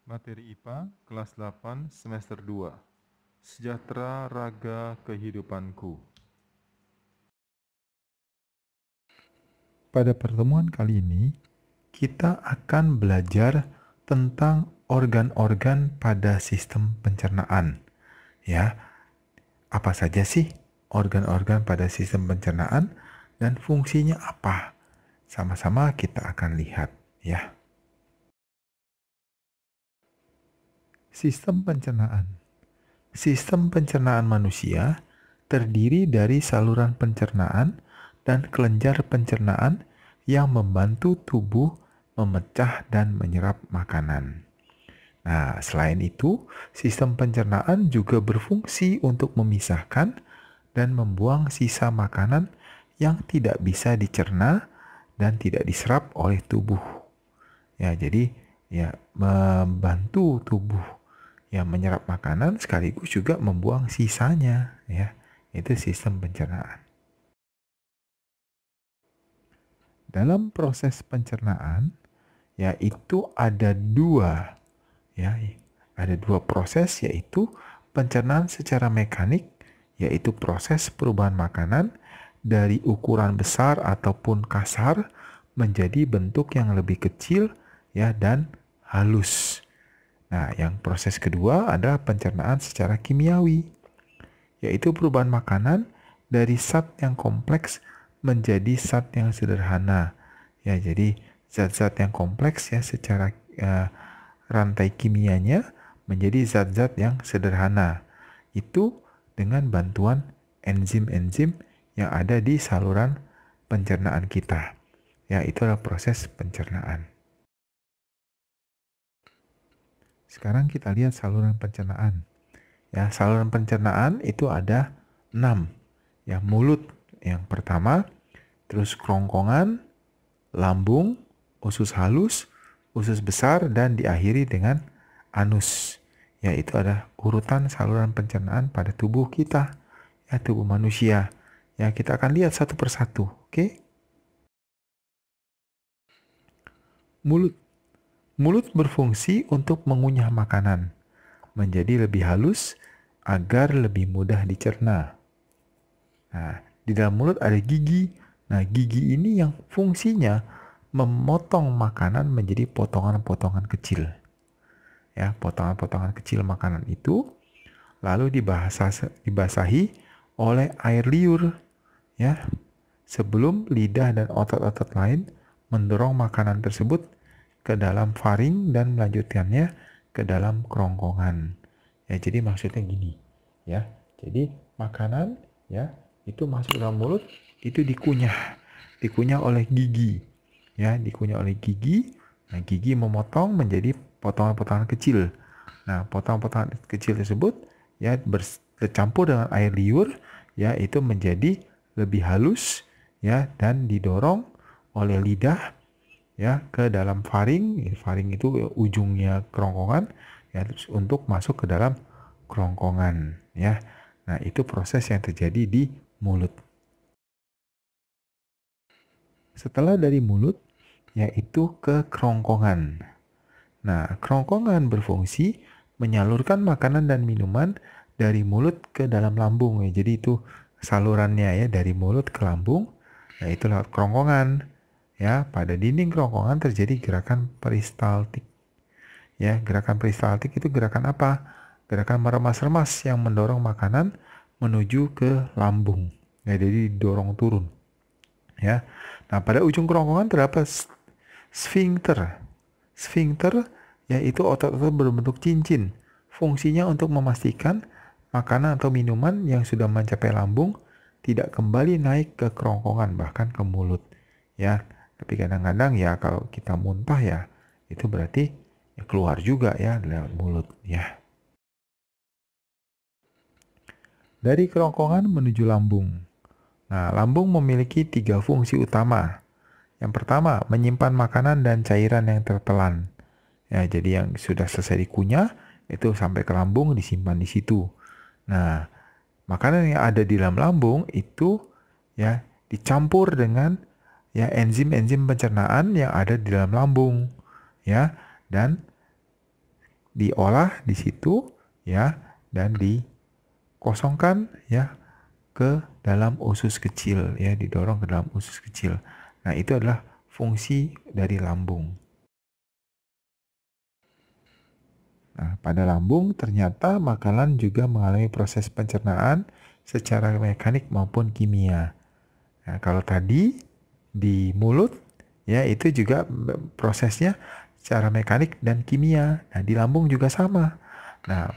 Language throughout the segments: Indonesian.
Materi IPA kelas 8 semester 2. Sejahtera Raga Kehidupanku. Pada pertemuan kali ini, kita akan belajar tentang organ-organ pada sistem pencernaan. Ya, apa saja sih organ-organ pada sistem pencernaan dan fungsinya apa? Sama-sama kita akan lihat, ya. Sistem pencernaan. Sistem pencernaan manusia terdiri dari saluran pencernaan dan kelenjar pencernaan yang membantu tubuh memecah dan menyerap makanan. Nah, selain itu, sistem pencernaan juga berfungsi untuk memisahkan dan membuang sisa makanan yang tidak bisa dicerna dan tidak diserap oleh tubuh. Ya, jadi membantu tubuh menyerap makanan sekaligus juga membuang sisanya, ya. Itu sistem pencernaan. Dalam proses pencernaan, yaitu ada dua proses, yaitu pencernaan secara mekanik, yaitu proses perubahan makanan dari ukuran besar ataupun kasar menjadi bentuk yang lebih kecil, dan halus. Nah, yang proses kedua adalah pencernaan secara kimiawi, yaitu perubahan makanan dari zat yang kompleks menjadi zat yang sederhana. Ya, jadi zat-zat yang kompleks secara rantai kimianya menjadi zat-zat yang sederhana. Itu dengan bantuan enzim-enzim yang ada di saluran pencernaan kita. Ya, itu adalah proses pencernaan. Sekarang kita lihat saluran pencernaan. Ya, saluran pencernaan itu ada 6. Ya, mulut yang pertama, terus kerongkongan, lambung, usus halus, usus besar, dan diakhiri dengan anus. Ya, itu ada urutan saluran pencernaan pada tubuh kita, tubuh manusia. Ya, kita akan lihat satu persatu, oke? Mulut berfungsi untuk mengunyah makanan menjadi lebih halus agar lebih mudah dicerna. Nah, di dalam mulut ada gigi. Nah, gigi ini yang fungsinya memotong makanan menjadi potongan-potongan kecil. Ya, potongan-potongan kecil makanan itu lalu dibasahi oleh air liur, ya, sebelum lidah dan otot-otot lain mendorong makanan tersebut ke dalam faring dan melanjutkannya ke dalam kerongkongan. Ya, jadi maksudnya gini, ya. Jadi makanan, itu masuk dalam mulut, itu dikunyah oleh gigi. Ya, dikunyah oleh gigi. Nah, gigi memotong menjadi potongan-potongan kecil. Nah, potongan-potongan kecil tersebut bercampur dengan air liur, itu menjadi lebih halus, dan didorong oleh lidah, ke dalam faring. Faring itu ujungnya kerongkongan, terus untuk masuk ke dalam kerongkongan, ya. Nah, itu proses yang terjadi di mulut. Setelah dari mulut, yaitu ke kerongkongan. Nah, kerongkongan berfungsi menyalurkan makanan dan minuman dari mulut ke dalam lambung. Ya. Jadi itu salurannya, dari mulut ke lambung. Nah, itu lewat kerongkongan. Ya, pada dinding kerongkongan terjadi gerakan peristaltik. Ya, gerakan peristaltik itu gerakan apa? Gerakan meremas-remas yang mendorong makanan menuju ke lambung. Ya, jadi didorong turun. Ya. Nah, pada ujung kerongkongan terdapat sfinkter. Sfinkter yaitu otot-otot berbentuk cincin. Fungsinya untuk memastikan makanan atau minuman yang sudah mencapai lambung tidak kembali naik ke kerongkongan, bahkan ke mulut. Ya, tapi kadang-kadang kalau kita muntah itu berarti keluar juga lewat mulut, ya. Dari kerongkongan menuju lambung. Nah, lambung memiliki 3 fungsi utama. Yang pertama, menyimpan makanan dan cairan yang tertelan. Ya, jadi yang sudah selesai dikunyah itu sampai ke lambung disimpan di situ. Nah, makanan yang ada di dalam lambung itu dicampur dengan enzim-enzim pencernaan yang ada di dalam lambung, dan diolah di situ ya dan dikosongkan ya ke dalam usus kecil ya, didorong ke dalam usus kecil. Nah, itu adalah fungsi dari lambung. Nah, pada lambung ternyata makanan juga mengalami proses pencernaan secara mekanik maupun kimia. Nah, kalau tadi di mulut ya itu juga prosesnya secara mekanik dan kimia. Nah, di lambung juga sama. Nah,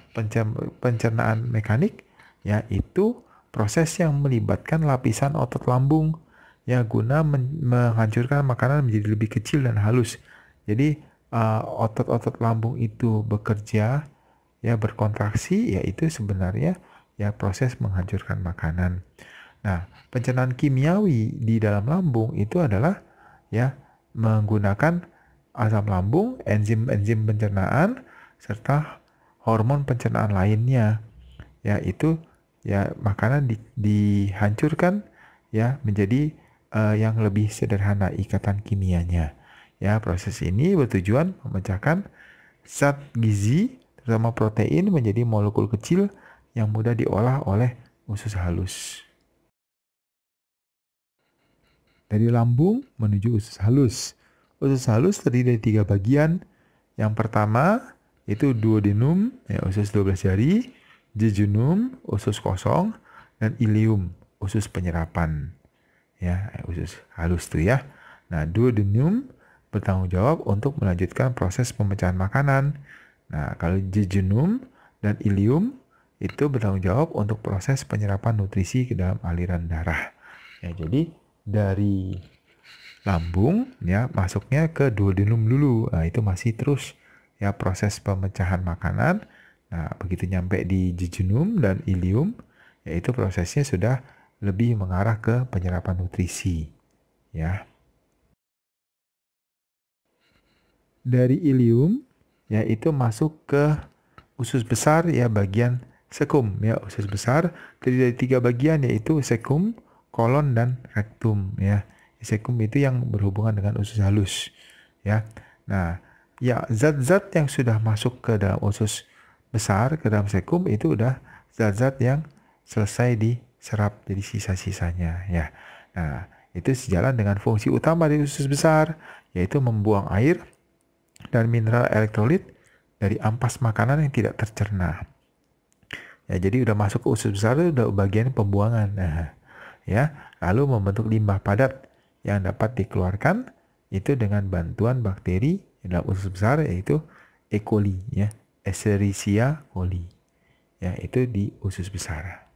pencernaan mekanik ya itu proses yang melibatkan lapisan otot lambung ya guna menghancurkan makanan menjadi lebih kecil dan halus. Jadi otot-otot lambung itu bekerja ya berkontraksi yaitu sebenarnya ya proses menghancurkan makanan. Nah, pencernaan kimiawi di dalam lambung itu adalah ya menggunakan asam lambung, enzim-enzim pencernaan serta hormon pencernaan lainnya. Yaitu ya makanan dihancurkan ya menjadi yang lebih sederhana ikatan kimianya. Ya, proses ini bertujuan memecahkan zat gizi terutama protein menjadi molekul kecil yang mudah diolah oleh usus halus. Dari lambung menuju usus halus. Usus halus terdiri dari 3 bagian. Yang pertama itu duodenum, ya, usus 12 jari, jejunum, usus kosong, dan ileum, usus penyerapan. Ya, usus halus tuh ya. Nah, duodenum bertanggung jawab untuk melanjutkan proses pemecahan makanan. Nah, kalau jejunum dan ileum itu bertanggung jawab untuk proses penyerapan nutrisi ke dalam aliran darah. Ya, jadi dari lambung ya masuknya ke duodenum dulu. Nah, itu masih terus ya proses pemecahan makanan. Nah, begitu nyampe di jejunum dan ileum, yaitu prosesnya sudah lebih mengarah ke penyerapan nutrisi. Ya. Dari ileum ya itu masuk ke usus besar ya bagian sekum ya. Usus besar terdiri dari 3 bagian yaitu sekum, kolon, dan rektum ya. Sekum itu yang berhubungan dengan usus halus ya. Nah, ya zat-zat yang sudah masuk ke dalam usus besar, ke dalam sekum itu udah zat-zat yang selesai diserap dari sisa-sisanya ya. Nah, itu sejalan dengan fungsi utama dari usus besar yaitu membuang air dan mineral elektrolit dari ampas makanan yang tidak tercerna. Ya, jadi udah masuk ke usus besar itu udah bagian pembuangan. Nah, ya, lalu membentuk limbah padat yang dapat dikeluarkan itu dengan bantuan bakteri dalam usus besar yaitu E. coli ya, Escherichia coli. Ya, itu di usus besar.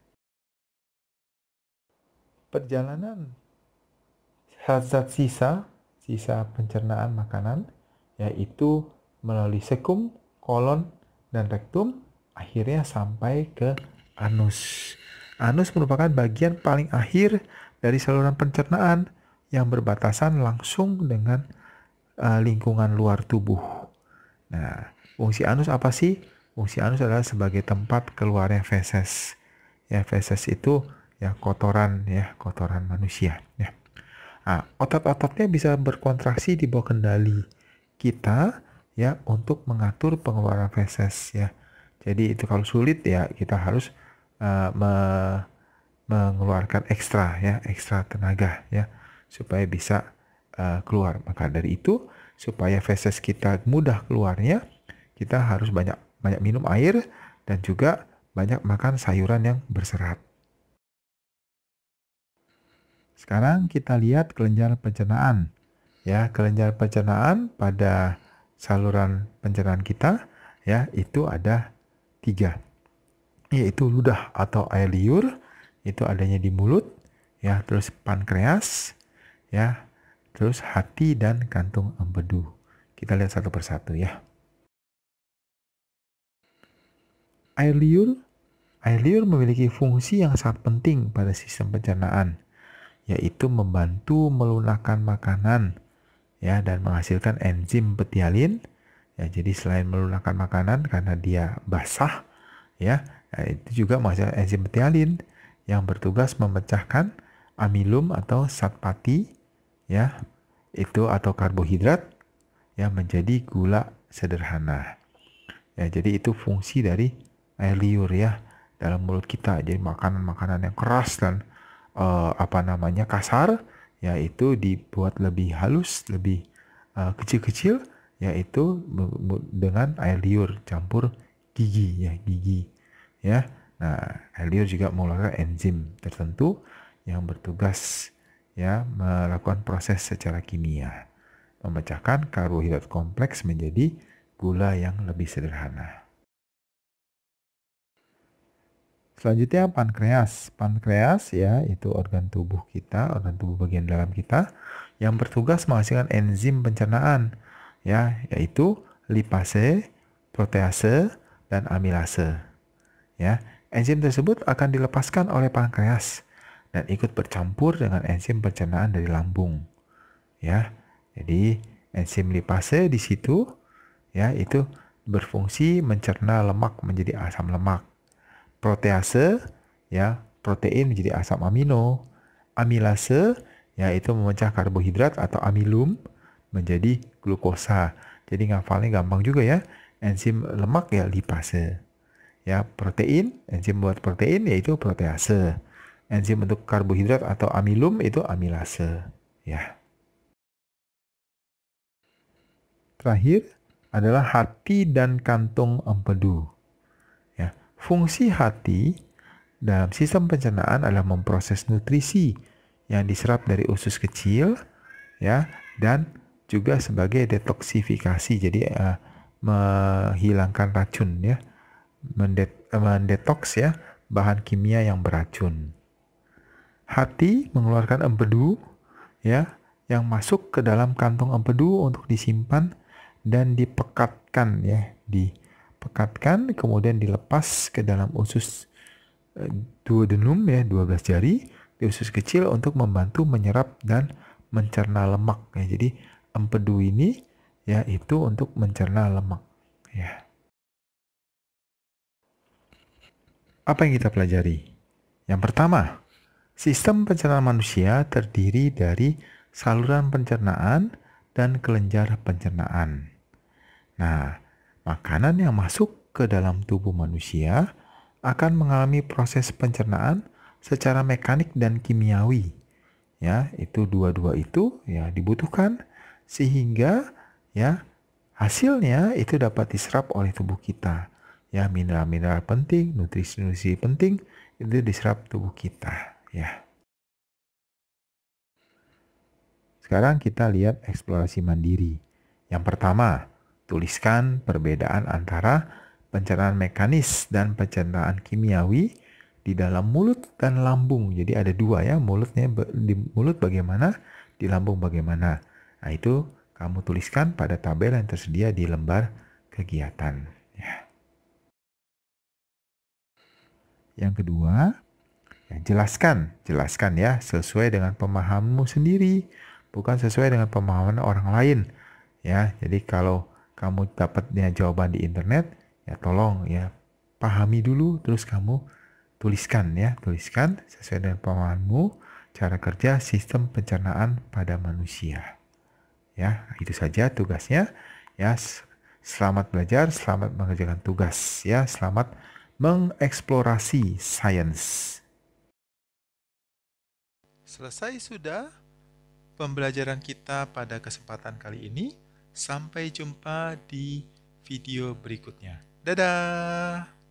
Perjalanan zat sisa pencernaan makanan yaitu melalui sekum, kolon, dan rektum akhirnya sampai ke anus. Anus merupakan bagian paling akhir dari saluran pencernaan yang berbatasan langsung dengan lingkungan luar tubuh. Nah, fungsi anus apa sih? Fungsi anus adalah sebagai tempat keluarnya feses. Ya, feses itu ya kotoran manusia. Ya. Nah, otot-ototnya bisa berkontraksi di bawah kendali kita ya untuk mengatur pengeluaran feses ya. Jadi itu kalau sulit ya kita harus mengeluarkan ekstra tenaga ya supaya bisa keluar. Maka dari itu supaya feses kita mudah keluarnya kita harus banyak minum air dan juga banyak makan sayuran yang berserat. Sekarang kita lihat kelenjar pencernaan. Ya, kelenjar pencernaan pada saluran pencernaan kita ya itu ada 3, yaitu ludah atau air liur, itu adanya di mulut ya, terus pankreas ya, terus hati dan kantung empedu. Kita lihat satu persatu ya. Air liur memiliki fungsi yang sangat penting pada sistem pencernaan, yaitu membantu melunakkan makanan ya dan menghasilkan enzim petialin. Ya, jadi selain melunakkan makanan karena dia basah ya, itu juga menghasilkan enzim petialin yang bertugas memecahkan amilum atau zat pati ya, itu atau karbohidrat yang menjadi gula sederhana. Ya, jadi itu fungsi dari air liur ya dalam mulut kita. Jadi makanan-makanan yang keras dan kasar, yaitu dibuat lebih halus, lebih kecil-kecil, yaitu dengan air liur campur gigi ya. Nah, air liur juga mengeluarkan enzim tertentu yang bertugas ya melakukan proses secara kimia, memecahkan karbohidrat kompleks menjadi gula yang lebih sederhana. Selanjutnya pankreas. Pankreas ya itu organ tubuh kita, organ tubuh bagian dalam kita yang bertugas menghasilkan enzim pencernaan ya, yaitu lipase, protease, dan amilase. Ya, enzim tersebut akan dilepaskan oleh pankreas dan ikut bercampur dengan enzim pencernaan dari lambung. Ya. Jadi enzim lipase di situ ya itu berfungsi mencerna lemak menjadi asam lemak. Protease ya protein menjadi asam amino. Amilase yaitu memecah karbohidrat atau amilum menjadi glukosa. Jadi ngafalnya gampang juga ya. Enzim lemak ya lipase. Ya, protein, enzim buat protein yaitu protease. Enzim untuk karbohidrat atau amilum itu amilase ya. Terakhir adalah hati dan kantung empedu. Ya, fungsi hati dalam sistem pencernaan adalah memproses nutrisi yang diserap dari usus kecil, ya, dan juga sebagai detoksifikasi. Jadi menghilangkan racun, ya, mendetoks ya bahan kimia yang beracun. Hati mengeluarkan empedu, ya, yang masuk ke dalam kantong empedu untuk disimpan dan dipekatkan ya, dipekatkan kemudian dilepas ke dalam usus duodenum ya, 12 jari di usus kecil untuk membantu menyerap dan mencerna lemak ya. Jadi empedu ini ya itu untuk mencerna lemak ya. Apa yang kita pelajari? Yang pertama, sistem pencernaan manusia terdiri dari saluran pencernaan dan kelenjar pencernaan. Nah, makanan yang masuk ke dalam tubuh manusia akan mengalami proses pencernaan secara mekanik dan kimiawi. Ya, itu dua-dua itu ya dibutuhkan sehingga ya hasilnya itu dapat diserap oleh tubuh kita. Ya, mineral-mineral penting, nutrisi-nutrisi penting itu diserap tubuh kita, ya. Sekarang kita lihat eksplorasi mandiri. Yang pertama, tuliskan perbedaan antara pencernaan mekanis dan pencernaan kimiawi di dalam mulut dan lambung. Jadi ada dua ya, mulutnya di mulut bagaimana, di lambung bagaimana. Nah itu kamu tuliskan pada tabel yang tersedia di lembar kegiatan. Ya. Yang kedua, ya, jelaskan ya sesuai dengan pemahamanmu sendiri, bukan sesuai dengan pemahaman orang lain. Ya, jadi kalau kamu dapatnya jawaban di internet, ya tolong ya pahami dulu, terus kamu tuliskan sesuai dengan pemahamanmu cara kerja sistem pencernaan pada manusia. Ya, itu saja tugasnya. Ya, selamat belajar, selamat mengerjakan tugas. Ya, selamat mengeksplorasi sains. Selesai sudah pembelajaran kita pada kesempatan kali ini. Sampai jumpa di video berikutnya. Dadah!